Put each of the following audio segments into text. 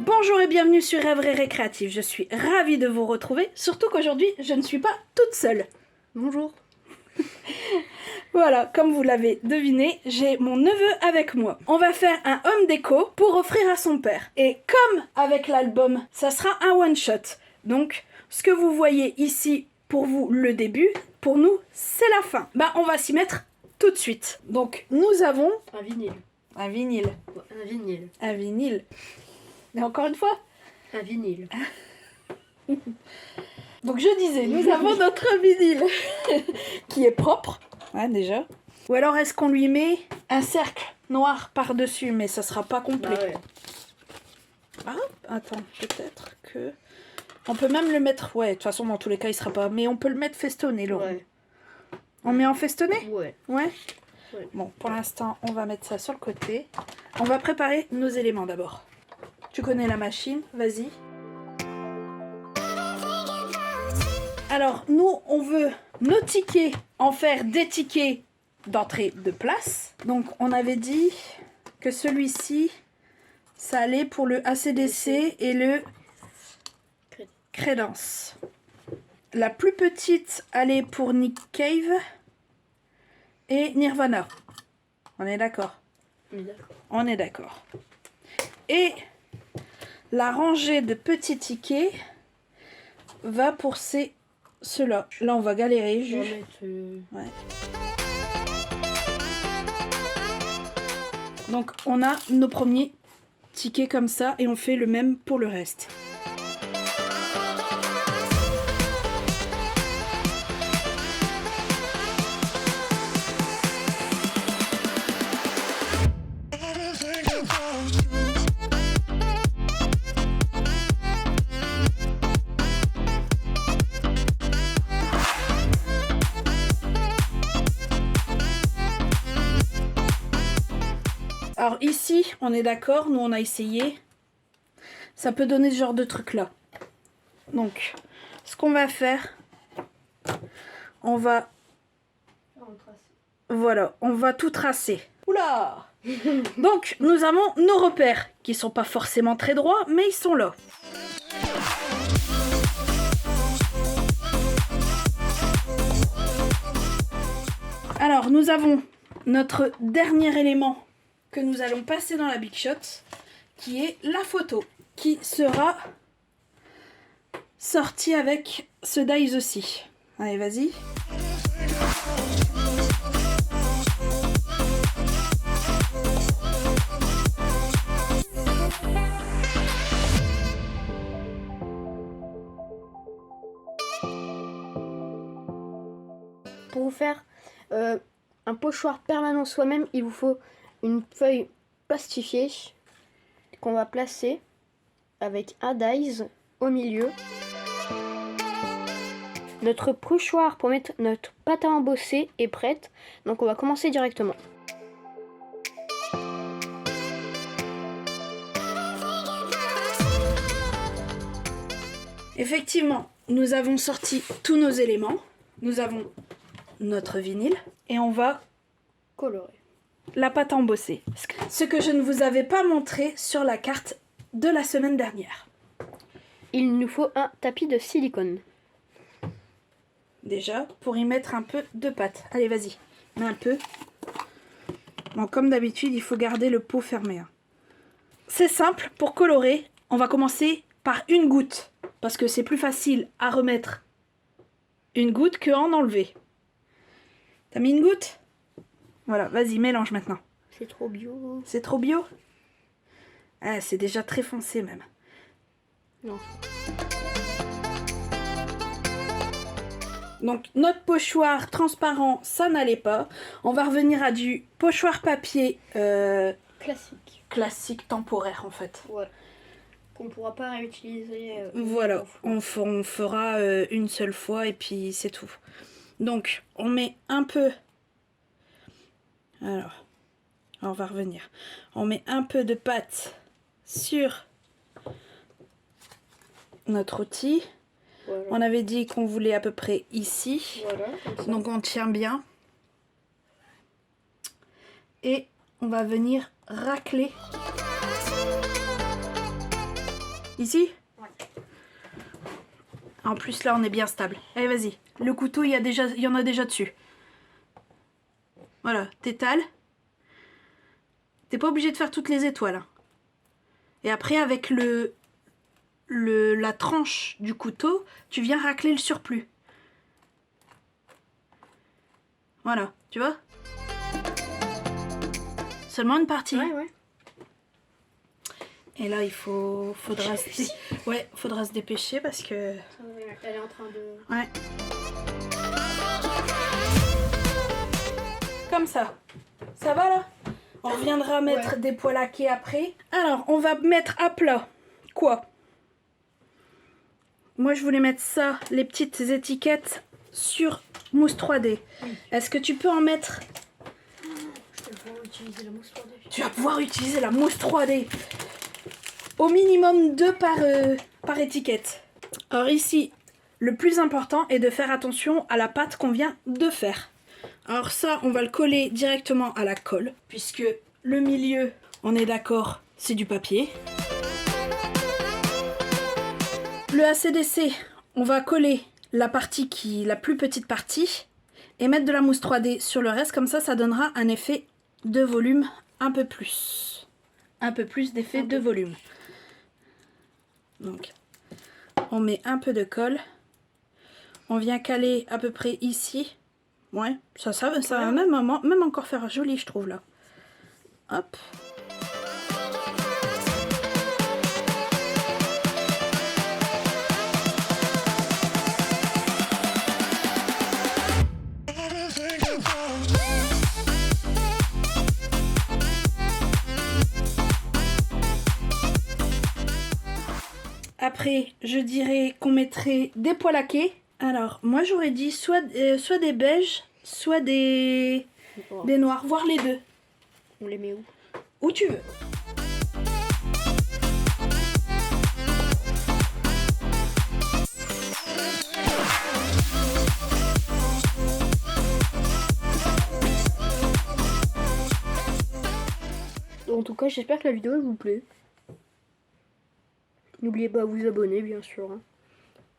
Bonjour et bienvenue sur Rêverie Récréative. Je suis ravie de vous retrouver, surtout qu'aujourd'hui je ne suis pas toute seule. Bonjour. Voilà, comme vous l'avez deviné, j'ai mon neveu avec moi. On va faire un home déco pour offrir à son père. Et comme avec l'album, ça sera un one shot. Donc, ce que vous voyez ici, pour vous, le début, pour nous, c'est la fin. Bah, on va s'y mettre tout de suite. Donc, nous avons Un vinyle. un vinyle. Un vinyle. Un vinyle. Et encore une fois. Un vinyle. Donc je disais, nous avons notre vinyle qui est propre, hein, déjà. Ou alors est-ce qu'on lui met un cercle noir par-dessus, mais ça sera pas complet. Bah ouais. Ah, attends, peut-être que... On peut même le mettre... Ouais, de toute façon, dans tous les cas, il sera pas... Mais on peut le mettre festonné, Laurent. Ouais. On met en festonné? Ouais. Ouais. Ouais. Bon, pour l'instant, on va mettre ça sur le côté. On va préparer nos éléments d'abord. Tu connais la machine, vas-y. Alors, nous, on veut nos tickets en faire des tickets d'entrée de place. Donc, on avait dit que celui-ci, ça allait pour le ACDC et le Creedence. La plus petite allait pour Nick Cave et Nirvana. On est d'accord? On est d'accord. Et la rangée de petits tickets va pour ceux-là. Là, on va galérer. On va mettre, Ouais. Donc, on a nos premiers tickets comme ça et on fait le même pour le reste. Alors ici, on est d'accord, nous on a essayé. Ça peut donner ce genre de truc là. Donc, ce qu'on va faire, on va... Voilà, on va tout tracer. Oula! Donc, nous avons nos repères, qui sont pas forcément très droits, mais ils sont là. Alors, nous avons notre dernier élément que nous allons passer dans la Big Shot, qui est la photo, qui sera sortie avec ce dies aussi. Allez, vas-y. Pour vous faire un pochoir permanent soi-même, il vous faut une feuille plastifiée qu'on va placer avec un dies au milieu. Notre pochoir pour mettre notre pâte à embosser est prête, donc on va commencer directement. Effectivement, nous avons sorti tous nos éléments. Nous avons notre vinyle et on va Colorer. la pâte à embosser. Ce que je ne vous avais pas montré sur la carte de la semaine dernière. Il nous faut un tapis de silicone. Déjà, pour y mettre un peu de pâte. Allez, vas-y, mets un peu. Bon, comme d'habitude, il faut garder le pot fermé. Hein. C'est simple, pour colorer, on va commencer par une goutte. Parce que c'est plus facile à remettre une goutte qu'en enlever. T'as mis une goutte? Voilà, vas-y, mélange maintenant. C'est trop bio. C'est trop bio? Ah, c'est déjà très foncé même. Non. Donc notre pochoir transparent, ça n'allait pas. On va revenir à du pochoir papier Classique. classique, temporaire en fait. Ouais. Qu'on pourra pas réutiliser. Voilà, on fera une seule fois et puis c'est tout. Donc on met un peu... Alors, on va revenir. On met un peu de pâte sur notre outil. Voilà. On avait dit qu'on voulait à peu près ici. Voilà, comme ça. Donc on tient bien. Et on va venir racler Ici? Ouais. En plus, là, on est bien stable. Allez, vas-y. Le couteau, il y en a déjà dessus. Voilà, t'étales. T'es pas obligé de faire toutes les étoiles. Hein. Et après, avec la tranche du couteau, tu viens racler le surplus. Voilà, tu vois? Seulement une partie. Ouais. Et là, faudra se dépêcher parce que... Elle est en train de... Ouais. Comme ça. Ça va là? On reviendra mettre des poils à quai après. Alors, on va mettre à plat. Quoi? Moi, je voulais mettre ça, les petites étiquettes sur mousse 3D. Oui. Est-ce que tu peux en mettre? Je vais pouvoir utiliser la mousse 3D. Tu vas pouvoir utiliser la mousse 3D. Au minimum 2 par étiquette. Alors ici, le plus important est de faire attention à la pâte qu'on vient de faire. Alors ça, on va le coller directement à la colle, puisque le milieu, on est d'accord, c'est du papier. Le ACDC, on va coller la plus petite partie, et mettre de la mousse 3D sur le reste, comme ça donnera un effet de volume un peu plus. Un peu plus d'effet de volume. Donc, on met un peu de colle. On vient caler à peu près ici. Ouais, ça va même encore faire joli, je trouve, là. Hop. Après, je dirais qu'on mettrait des poils à quai. Alors, moi j'aurais dit soit des beiges, soit des noirs, voire les deux. On les met où? Où tu veux. En tout cas, j'espère que la vidéo vous plaît. N'oubliez pas de vous abonner, bien sûr, hein,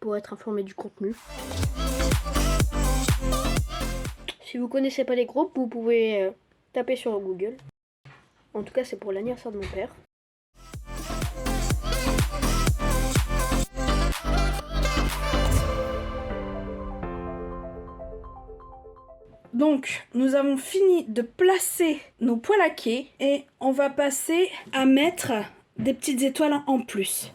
pour être informé du contenu. Si vous connaissez pas les groupes, vous pouvez taper sur Google. En tout cas, c'est pour l'anniversaire de mon père. Donc, nous avons fini de placer nos poils à quai et on va passer à mettre des petites étoiles en plus.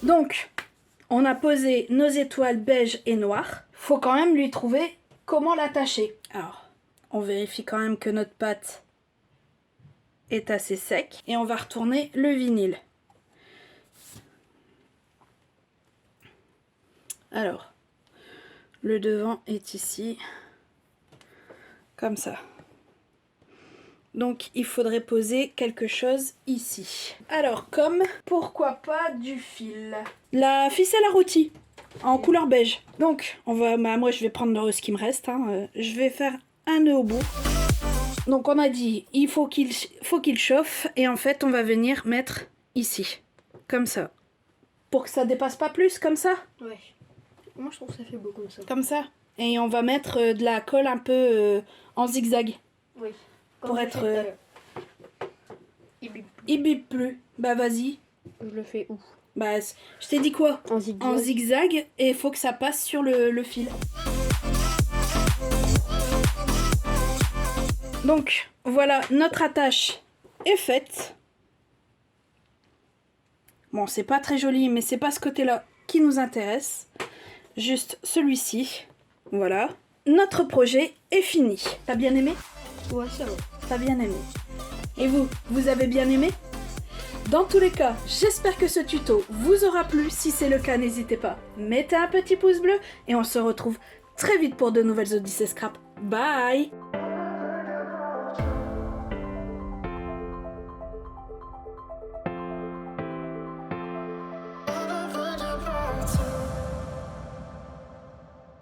Donc, on a posé nos étoiles beige et noires. Faut quand même lui trouver comment l'attacher. Alors, on vérifie quand même que notre pâte est assez sec. Et on va retourner le vinyle. Alors, le devant est ici. Comme ça. Donc il faudrait poser quelque chose ici. Alors comme, pourquoi pas du fil. La ficelle à rôti en couleur beige. Donc on va, moi je vais prendre ce qui me reste. Hein. Je vais faire un nœud au bout. Donc on a dit, il faut qu'il chauffe. Et en fait on va venir mettre ici. Comme ça. Pour que ça dépasse pas plus, comme ça. Ouais. Moi je trouve que ça fait beau comme ça. Comme ça. Et on va mettre de la colle un peu en zigzag. Oui. Pour être... Il bip plus. Bah vas-y. Je le fais où? Bah je t'ai dit quoi? En zigzag. En zigzag et il faut que ça passe sur le fil. Donc voilà, notre attache est faite. Bon, c'est pas très joli, mais c'est pas ce côté-là qui nous intéresse. Juste celui-ci. Voilà. notre projet est fini. T'as bien aimé? Ouais, ça va. T'as bien aimé. Et vous, vous avez bien aimé? Dans tous les cas, j'espère que ce tuto vous aura plu. Si c'est le cas, n'hésitez pas, mettez un petit pouce bleu et on se retrouve très vite pour de nouvelles Odyssées Scrap. Bye!